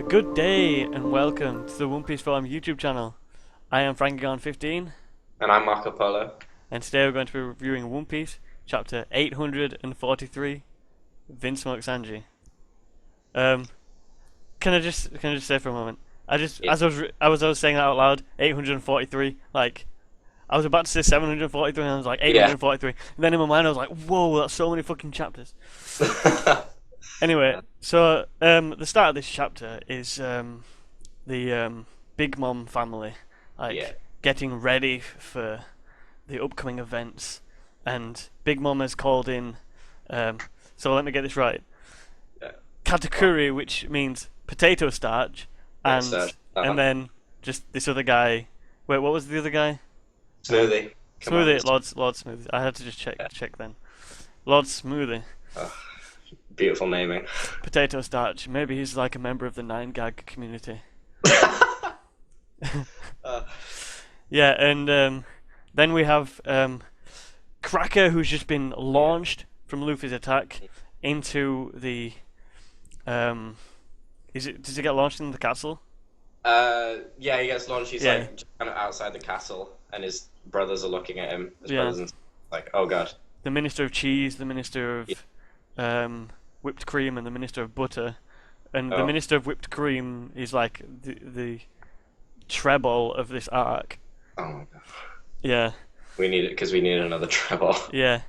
Good day and welcome to the One Piece Forum YouTube channel. I am Frankie15 And I'm Marco Polo. and today we're going to be reviewing One Piece chapter 843, Vinsmoke Sanji. Can I just say for a moment? Yeah. As I was saying that out loud, 843, like I was about to say 743 and I was like Yeah. 843. And then in my mind I was like, whoa, that's so many fucking chapters. Anyway, so the start of this chapter is the Big Mom family Yeah. getting ready for the upcoming events, and Big Mom has called in. So let me get this right. Yeah. Katakuri, which means potato starch, and then just this other guy. Wait, what was the other guy? Smoothie. Come on, Smoothie, Lord Smoothie. I had to just check then. Lord Smoothie. Oh, beautiful naming. Potato starch. Maybe he's like a member of the 9gag community. Uh, Yeah, and then we have Cracker, who's just been launched from Luffy's attack into the. Does he get launched in the castle? yeah, he gets launched. He's like just kind of outside the castle, and his brothers are looking at him. His brothers and like, oh god. The Minister of Cheese, the Minister of Whipped Cream, and the Minister of Butter. And the Minister of Whipped Cream is like the treble of this arc. Oh my god. Yeah. We need it because we need another treble. Yeah.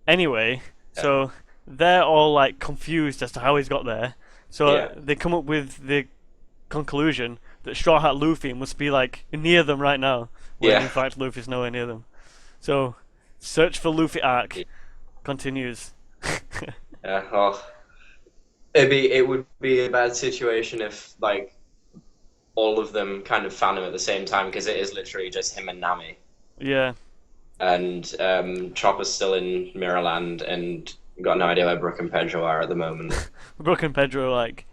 Anyway, so they're all like confused as to how he's got there. So they come up with the conclusion that Straw Hat Luffy must be like near them right now, when in fact Luffy's nowhere near them. So search for Luffy arc continues. Yeah. Well, it would be a bad situation if like all of them kind of found him at the same time, because it is literally just him and Nami. Yeah. And Chopper's still in Mirrorland and got no idea where Brook and Pedro are at the moment. Brook and Pedro, like,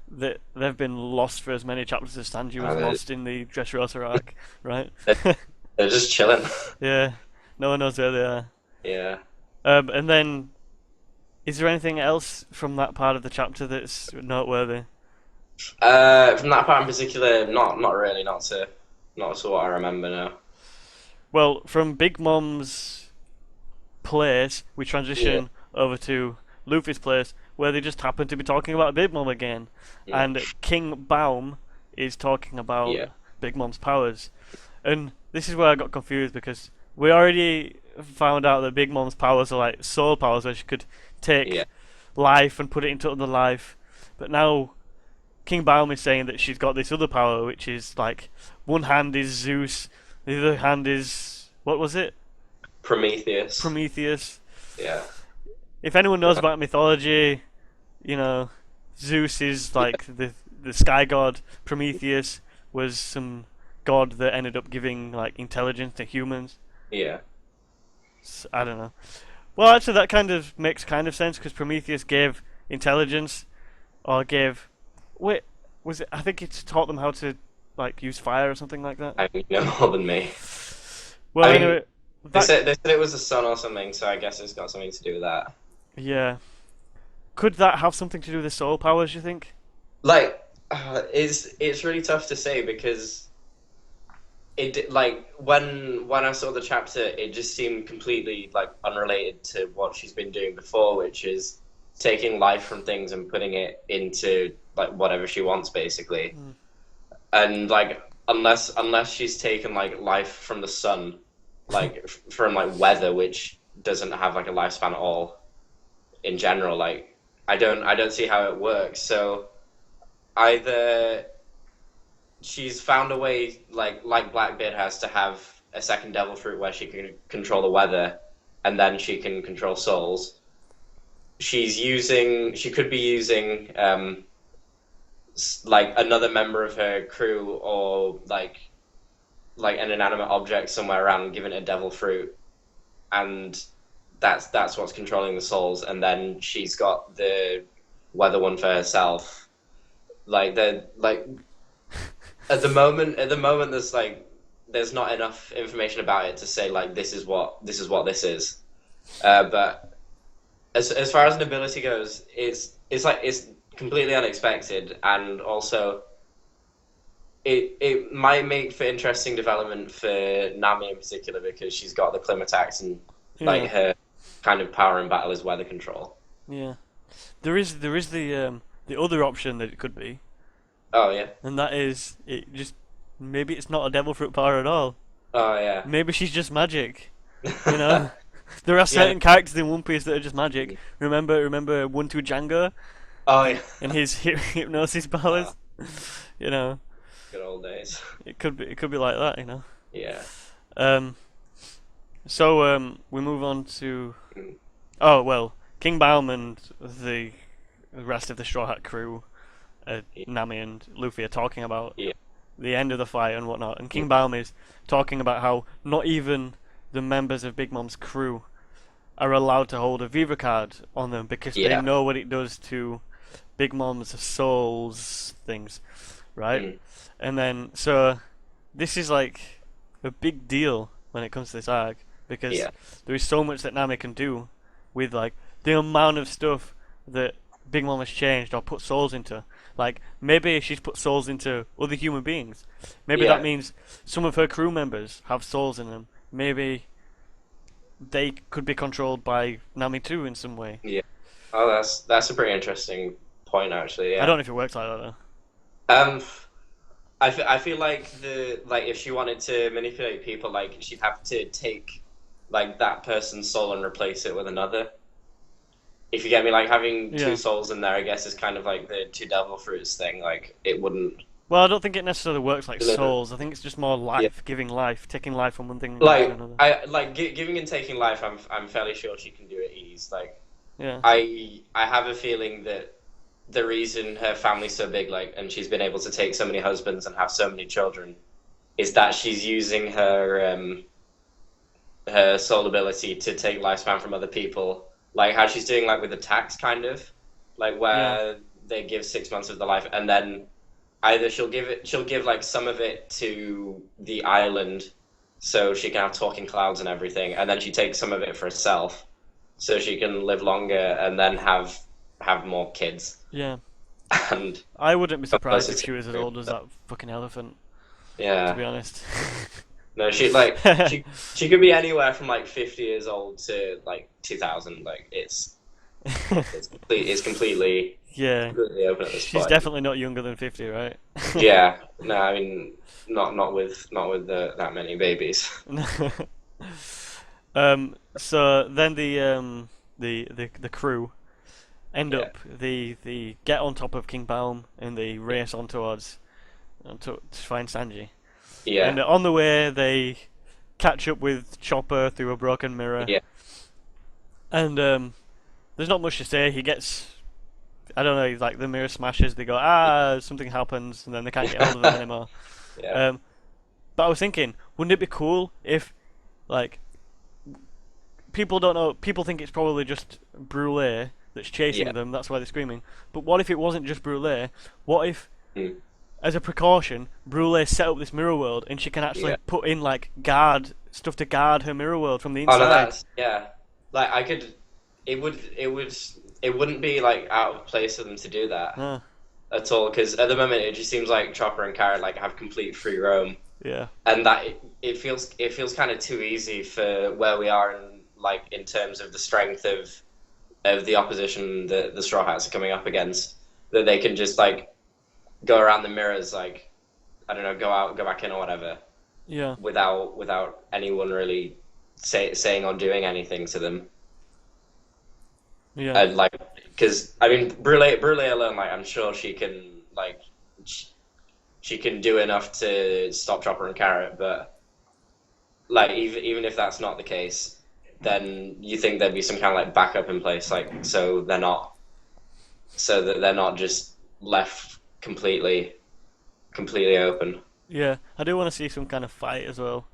they've been lost for as many chapters as Sanji was lost in the Dressrosa arc, right? They're just chilling. Yeah. No one knows where they are. Yeah. And then, is there anything else from that part of the chapter that's noteworthy? From that part in particular, not really, not to what I remember now. Well, from Big Mom's place, we transition over to Luffy's place, where they just happen to be talking about Big Mom again, and King Baum is talking about Big Mom's powers, and this is where I got confused, because we already found out that Big Mom's powers are like soul powers, where she could take life and put it into other life, but now King Baum is saying that she's got this other power, which is like one hand is Zeus, the other hand is, what was it? Prometheus. Yeah. If anyone knows about mythology, you know, Zeus is like the sky god. Prometheus was some god that ended up giving like intelligence to humans. Yeah. So, I don't know. Well, actually, that kind of makes kind of sense, because Prometheus gave intelligence, or gave. Wait, was it? I think it taught them how to like use fire or something like that. I mean, no more than me. Well, I mean, anyway, they said it was the sun or something, so I guess it's got something to do with that. yeah. Could that have something to do with the soul powers, you think? Like, it's really tough to say, because when I saw the chapter, it just seemed completely like unrelated to what she's been doing before, which is taking life from things and putting it into like whatever she wants, basically. And like unless she's taken like life from the sun, like from like weather, which doesn't have like a lifespan at all in general, like I don't see how it works. So either she's found a way, like Blackbeard has, to have a second devil fruit where she can control the weather, and then she can control souls. She could be using like another member of her crew, or like an inanimate object somewhere around, and giving it a devil fruit, and that's what's controlling the souls. And then she's got the weather one for herself. Like at the moment there's not enough information about it to say like this is what this is. But as far as an ability goes, it's completely unexpected, and also it might make for interesting development for Nami in particular because she's got the Climatax and like Yeah, her kind of power in battle is weather control. yeah. There is the other option that it could be, Oh yeah, and that is it just maybe it's not a devil fruit power at all. oh yeah, Maybe she's just magic. You know, there are yeah, certain characters in One Piece that are just magic. Remember One Two Django oh yeah. and his hypnosis powers. You know, Good old days. it could be like that. You know. Yeah. Um. So we move on to Mm. oh well, King Baum and the rest of the Straw Hat crew, Nami and Luffy are talking about Yeah. the end of the fight and whatnot, and King Mm. Baum is talking about how not even the members of Big Mom's crew are allowed to hold a Viva card on them because they Yeah. know what it does to Big Mom's souls things, right? Mm. And then so this is like a big deal when it comes to this arc because Yeah. there is so much that Nami can do with like the amount of stuff that Big Mom has changed or put souls into. Like maybe she's put souls into other human beings. Maybe that Yeah. means some of her crew members have souls in them. Maybe they could be controlled by Nami too in some way. Yeah. Oh, that's a pretty interesting point, actually. I Yeah. don't know if it works like that though. Um, I feel like if she wanted to manipulate people, like she'd have to take like that person's soul and replace it with another. If you get me, like having Yeah. two souls in there, I guess is kind of like the two devil fruits thing. Like it wouldn't. Well, I don't think it necessarily works like Deliver. souls. I think it's just more Yeah. life, giving life, taking life from one thing and giving it to another. Giving and taking life. I'm fairly sure she can do at ease. Like Yeah. I have a feeling that the reason her family's so big, like, and she's been able to take so many husbands and have so many children, is that she's using her soul ability to take lifespan from other people, like how she's doing, like with the tax, kind of, like where they give 6 months of the life, and then either she'll give like some of it to the island, so she can have talking clouds and everything, and then she takes some of it for herself, so she can live longer and then have more kids. Yeah. And I wouldn't be surprised if Closest she was as to- old as that fucking elephant, to yeah, be honest. no, she could be anywhere from like 50 years old to like 2000. Like it's completely Yeah. completely open at this She's point. definitely not younger than 50, right? Yeah, no, I mean not with that many babies. So then the crew end Yeah. up they get on top of King Baum and they race on towards to find Sanji. Yeah, And on the way they catch up with Chopper through a broken mirror. Yeah. And there's not much to say. He gets I don't know, like the mirror smashes, they go, something happens, and then they can't get hold of them anymore. yeah, But I was thinking, wouldn't it be cool if, like, people don't know, people think it's probably just Brûlé that's chasing Yeah. them, that's why they're screaming. But what if it wasn't just Brûlé? What if, Mm. as a precaution, Brûlé set up this mirror world and she can actually Yeah. put in, like, stuff to guard her mirror world from the Oh inside? no, that's yeah. Like I could, it wouldn't be like out of place for them to do that Ah, at all. Because at the moment, it just seems like Chopper and Kara like have complete free roam, yeah. and that it feels kind of too easy for where we are in terms of the strength of the opposition that the Straw Hats are coming up against. That they can just like go around the mirrors, like I don't know, go out, go back in, or whatever, Yeah. without anyone really saying or doing anything to them. Yeah. And like, because I mean, Brûlé alone, like I'm sure she can she can do enough to stop Chopper and Carrot, but like even if that's not the case, then you think there'd be some kind of like backup in place, like so that they're not just left completely open. Yeah. I do want to see some kind of fight as well.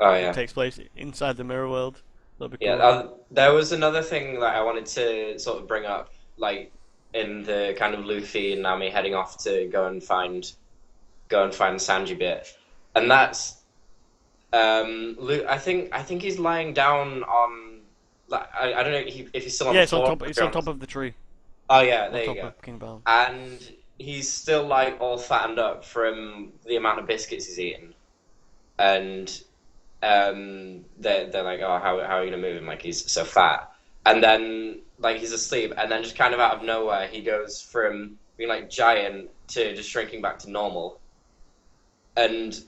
Oh That yeah. takes place inside the mirror world. That'd be Yeah, cool. there was another thing that I wanted to sort of bring up, like in the kind of Luffy and Nami heading off to go and find Sanji bit, and that's I think he's lying down on, like, I don't know if he's still on Yeah, the it's on floor. top. It's on top of the tree. Oh yeah, on there you top go. of King Baum. And he's still like all fattened up from the amount of biscuits he's eaten. And they're like, oh, how are you gonna move him? Like he's so fat. And then like he's asleep, and then just kind of out of nowhere, he goes from being like giant to just shrinking back to normal. And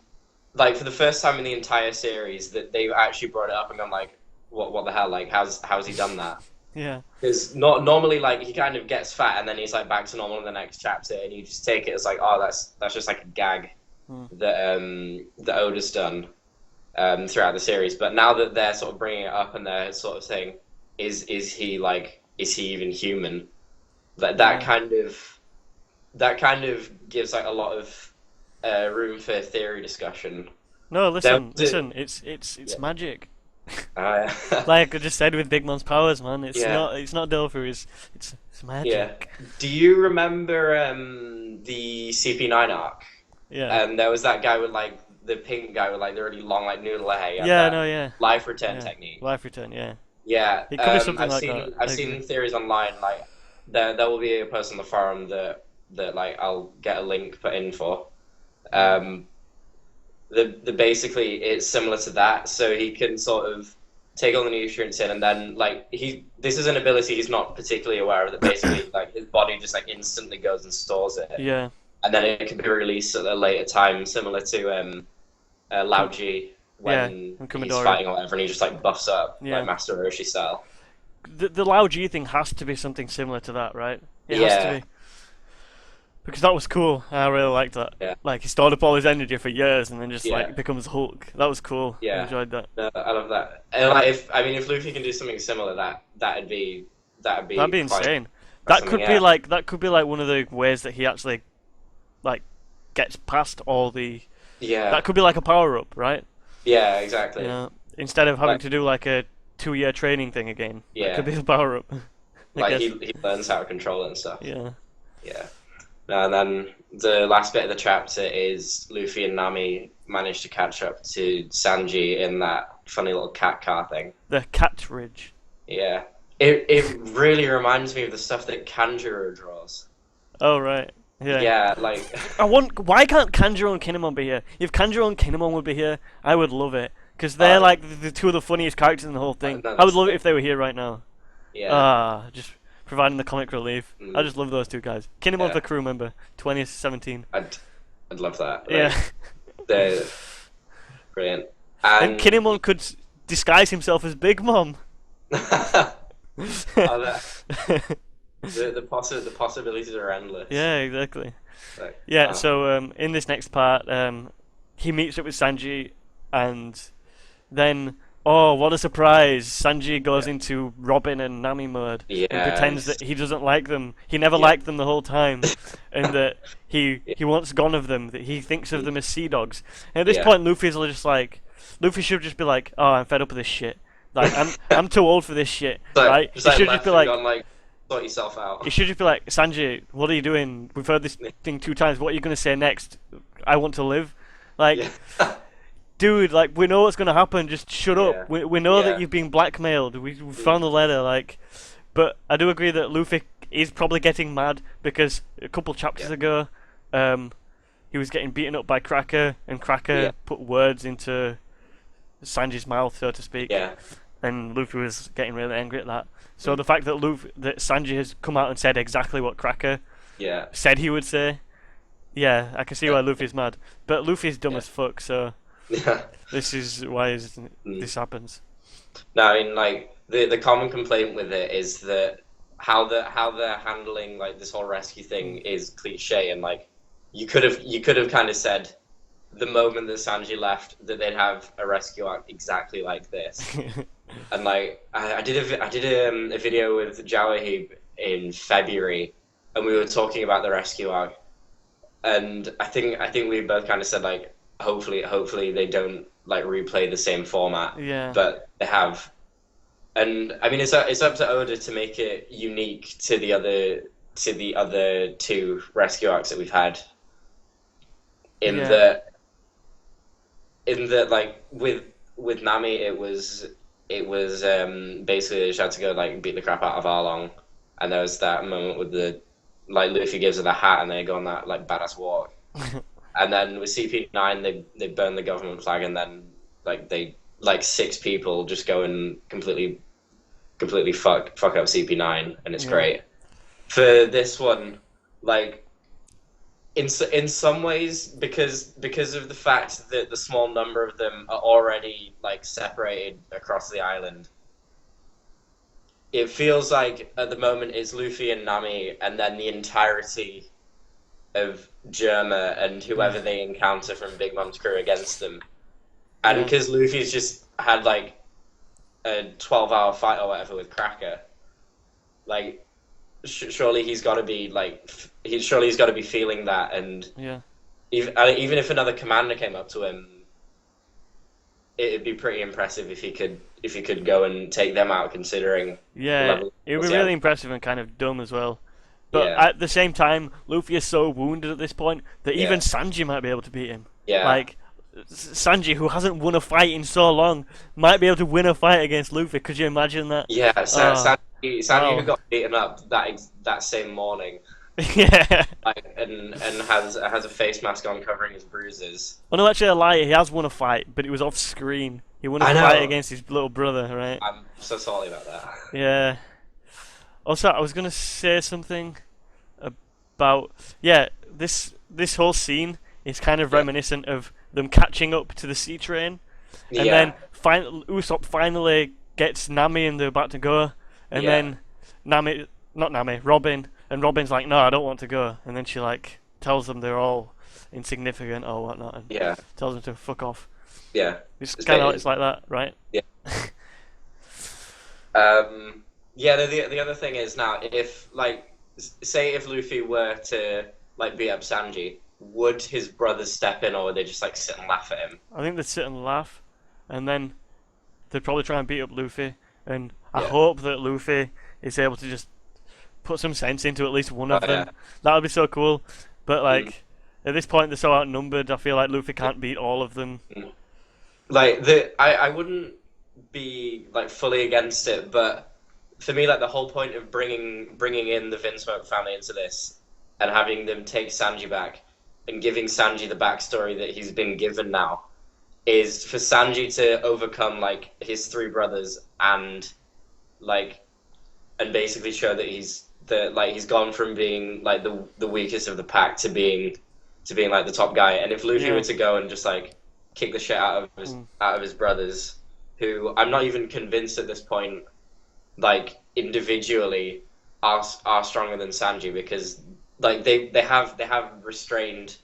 like for the first time in the entire series, that they've actually brought it up and gone like, what the hell? Like how's he done that? Yeah. Because not normally like he kind of gets fat and then he's like back to normal in the next chapter, and you just take it as like, oh, that's just like a gag that Oda's done throughout the series. But now that they're sort of bringing it up and they're sort of saying, is he even human? That kind of gives like a lot of room for theory discussion. No, There- listen. It's Yeah. magic. Uh, Like I just said with Big Mom's powers, man. Yeah. It's not Delphi. It's yeah. magic. Do you remember the CP9 arc? Yeah. There was that guy with like the pink guy with like the really long like noodle hair. He had Yeah. that No. Yeah. life return Yeah. technique. Life return. Yeah. Yeah, It could be something I've like seen that. I've I seen agree. theories online like there will be a person on the forum that like I'll get a link put in for. Um, the basically it's similar to that, so he can sort of take all the nutrients in, and then like this is an ability he's not particularly aware of. That basically like his body just like instantly goes and stores it, Yeah. and then it can be released at a later time, similar to Lao Ji Yeah. when And he's Kumadori. fighting or whatever, and he just like buffs up Yeah. like Master Roshi style. The Lao G thing has to be something similar to that, right? It has to Yeah. be. Because that was cool. I really liked that. Yeah. Like he stored up all his energy for years and then just Yeah. like becomes Hulk. That was cool. I Yeah. enjoyed that. No, I love that. And like, if Luffy can do something similar, that'd be That'd be quite insane. That something, could be yeah. like one of the ways that he actually like gets past all the. Yeah, That could be like a power up, right? yeah, exactly. You know, instead of having Like- to do like a 2 year training thing again. That Yeah. could be the power up. I Like guess. he learns how to control it and stuff. Yeah. Yeah. No, and then the last bit of the chapter is Luffy and Nami manage to catch up to Sanji in that funny little cat car thing. The cat ridge. Yeah. It really reminds me of the stuff that Kanjuro draws. Oh right. Yeah. Yeah, like Why can't Kanjuro and Kinemon be here? If Kanjuro and Kinemon would be here, I would love it. Because they're like the two of the funniest characters in the whole thing. no, I would that's love it the if they were here right now. yeah. Just providing the comic relief. I just love those two guys. Kinemon's Yeah. the crew member, 2017. I'd love that. Like, Yeah. they're brilliant. And Kinemon could disguise himself as Big Mom. Oh, the possibilities are endless. Yeah, exactly. Like, Yeah, wow. so in this next part, he meets up with Sanji, and then, oh, what a surprise! Sanji goes into Robin and Nami mode and pretends Yes. that he doesn't like them. He never Yeah. liked them the whole time, and that he wants gone of them. That he thinks of them as sea dogs. And at this Yeah. point, Luffy's just like, Luffy should just be like, oh, I'm fed up with this shit. Like, I'm too old for this shit, Like, right? just He like should left just be and like. gone, like, sort yourself out. You should just be like, Sanji, what are you doing? We've heard this thing 2 times. What are you going to say next? I want to live? Like, Yeah. dude, like, we know what's going to happen. Just shut Yeah. up. We know Yeah. that you've been blackmailed. We found the letter, like. But I do agree that Luffy is probably getting mad because a couple chapters Yeah. ago, he was getting beaten up by Cracker, and Cracker Yeah. put words into Sanji's mouth, so to speak. Yeah. And Luffy was getting really angry at that. So the fact that Sanji has come out and said exactly what Cracker Yeah. said he would say, yeah, I can see why Luffy's mad. But Luffy's dumb Yeah. as fuck, so Yeah. this is why this happens. No, I mean, like the common complaint with it is that how they're handling like this whole rescue thing is cliche, and like you could have kind of said the moment that Sanji left that they'd have a rescue arc exactly like this. And like I did a video with Jawahib in February, and we were talking about the rescue arc, and I think we both kind of said like hopefully they don't like replay the same format, Yeah. but they have, and I mean it's up to Oda to make it unique to the other 2 rescue arcs that we've had. In Yeah. that like with Nami it was basically they just had to go like beat the crap out of Arlong, and there was that moment with the like Luffy gives her the hat and they go on that like badass walk. And then with CP9, they burn the government flag, and then like 6 people just go and completely fuck up CP9, and it's great. For this one, like in some ways, because of the fact that the small number of them are already like separated across the island, it feels like at the moment it's Luffy and Nami, and then the entirety of Germa and whoever they encounter from Big Mom's crew against them. And because Luffy's just had like a 12-hour fight or whatever with Cracker, like surely he's got to be like he's got to be feeling that. And even if another commander came up to him, it'd be pretty impressive if he could go and take them out, considering it would be really impressive and kind of dumb as well. But at the same time, Luffy is so wounded at this point that even Sanji might be able to beat him. Like Sanji, who hasn't won a fight in so long, might be able to win a fight against Luffy. Could you imagine that? Yeah, Sanji who got beaten up that same morning. Like, and has a face mask on covering his bruises. Well, no, actually, a lie. He has won a fight, but it was off screen. He won a fight against his little brother, right? I'm so sorry about that. Yeah. Also, I was gonna say something about this whole scene is kind of reminiscent of them catching up to the sea train, and then Usopp finally gets Nami and they're about to go, and then Robin, and Robin's like, no, I don't want to go, and then she like tells them they're all insignificant or whatnot, and tells them to fuck off. Yeah, it's kind of like that, right? Yeah. The other thing is now, if like say if Luffy were to like beat up Sanji, would his brothers step in, or would they just like sit and laugh at him? I think they'd sit and laugh, and then they'd probably try and beat up Luffy, and I hope that Luffy is able to just put some sense into at least one of them. That would be so cool. But like at this point, they're so outnumbered. I feel like Luffy can't beat all of them. Like I wouldn't be like fully against it, but for me, like the whole point of bringing in the Vinsmoke family into this and having them take Sanji back and giving Sanji the backstory that he's been given now is for Sanji to overcome like his 3 brothers and basically show that he's gone from being like the weakest of the pack to being like the top guy. And if Luffy were to go and just like kick the shit out of his brothers, who I'm not even convinced at this point, like individually are stronger than Sanji, because like they have restrained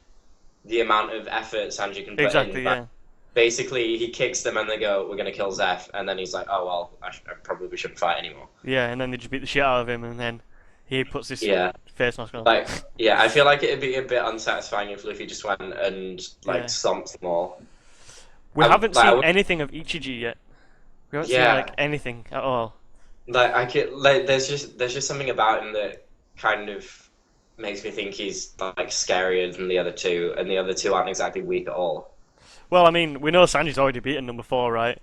the amount of effort Sanji can put in. Like, basically, he kicks them and they go, "We're gonna kill Zeph," and then he's like, "Oh well, I probably shouldn't fight anymore." Yeah, and then they just beat the shit out of him, and then he puts his face mask on. Like, I feel like it'd be a bit unsatisfying if Luffy just went and like stomped them all. We haven't seen anything of Ichiji yet. We haven't seen like anything at all. Like there's just something about him that kind of makes me think he's like scarier than the other two, and the other two aren't exactly weak at all. Well, I mean, we know Sanji's already beaten number 4, right?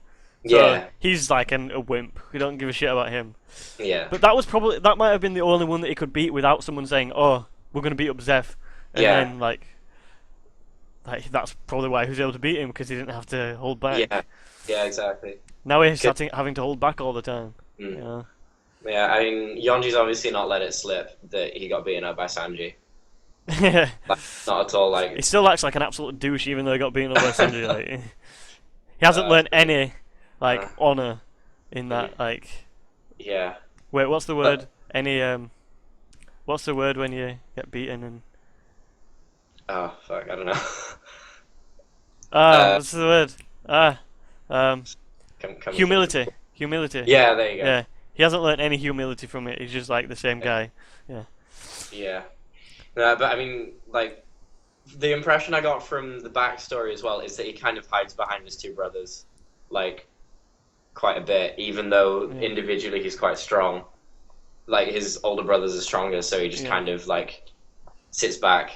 So he's like a wimp. We don't give a shit about him. Yeah. But that might have been the only one that he could beat without someone saying, "Oh, we're gonna beat up Zeph," and then like that's probably why he was able to beat him, because he didn't have to hold back. Yeah, exactly. Now he's having to hold back all the time. Yeah, I mean, Yonji's obviously not let it slip that he got beaten up by Sanji. Like, not at all. Like, he still acts like an absolute douche, even though he got beaten up by Sanji. Like, he hasn't learned any honor in that. Like, yeah. Wait, what's the word? What's the word when you get beaten and? Oh fuck! I don't know. What's the word? Humility. Humility. Yeah, there you go. Yeah, he hasn't learned any humility from it. He's just like the same guy. Yeah. But I mean, like, the impression I got from the backstory as well is that he kind of hides behind his 2 brothers, like, quite a bit, even though individually he's quite strong. Like, his older brothers are stronger, so he just kind of, like, sits back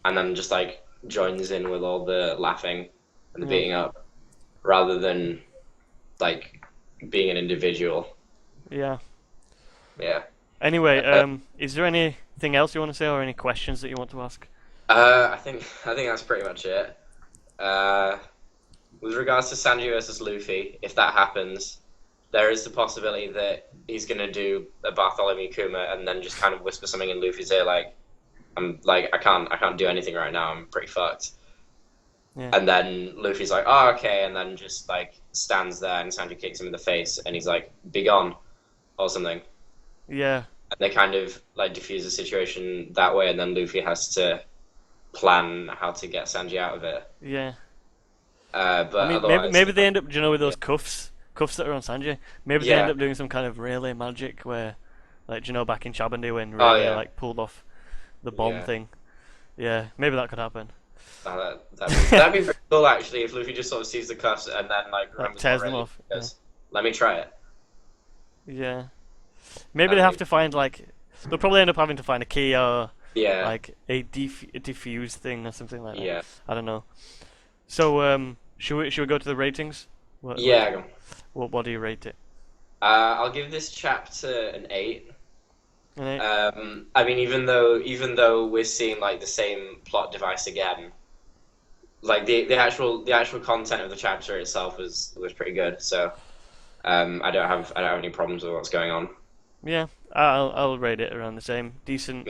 and then just, like, joins in with all the laughing and the beating up, rather than, like, being an individual. Yeah. Yeah. Anyway, is there anything else you want to say, or any questions that you want to ask? I think that's pretty much it. With regards to Sanji versus Luffy, if that happens, there is the possibility that he's gonna do a Bartholomew Kuma and then just kind of whisper something in Luffy's ear, like, "I'm like I can't do anything right now. I'm pretty fucked." Yeah. And then Luffy's like, "Oh, okay," and then just like stands there, and Sanji kicks him in the face, and he's like, "Be gone," or something. Yeah. And they kind of like diffuse the situation that way, and then Luffy has to plan how to get Sanji out of it. Yeah. But I mean, otherwise, maybe they end up, do you know, with those cuffs that are on Sanji. Maybe they yeah, end up doing some kind of relay magic where, like, do you know, back in Chabandy when oh Relay yeah, like pulled off the bomb yeah. thing. Yeah, maybe that could happen. That'd be pretty cool actually if Luffy just sort of sees the cuffs and then like Like remembers tears what them Rayleigh off. goes, "Let me try it." Yeah. Maybe they That'd have be to find like they'll probably end up having to find a key or yeah, like a diffuse thing or something like that. yeah, I don't know. So should we go to the ratings? yeah. Go on. What do you rate it? I'll give this chapter an 8. An 8? I mean, even though we're seeing like the same plot device again, like the actual content of the chapter itself was pretty good. So I don't have any problems with what's going on. Yeah, I'll rate it around the same. Decent,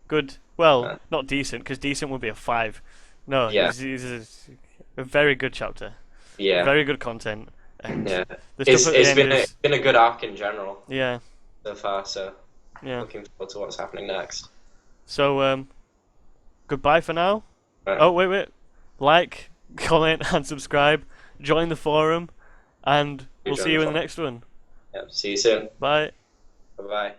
good. Well, Uh, not decent because decent would be a 5. No, yeah, it's a very good chapter. yeah, Very good content, and yeah. the It's stuff at the it's end been is it's been a good arc in general yeah, so far. So yeah. looking forward to what's happening next. So goodbye for now. Right. Oh wait, like, comment, and subscribe. Join the forum, and we'll see you in the next one. Yeah. See you soon. Bye. Bye bye.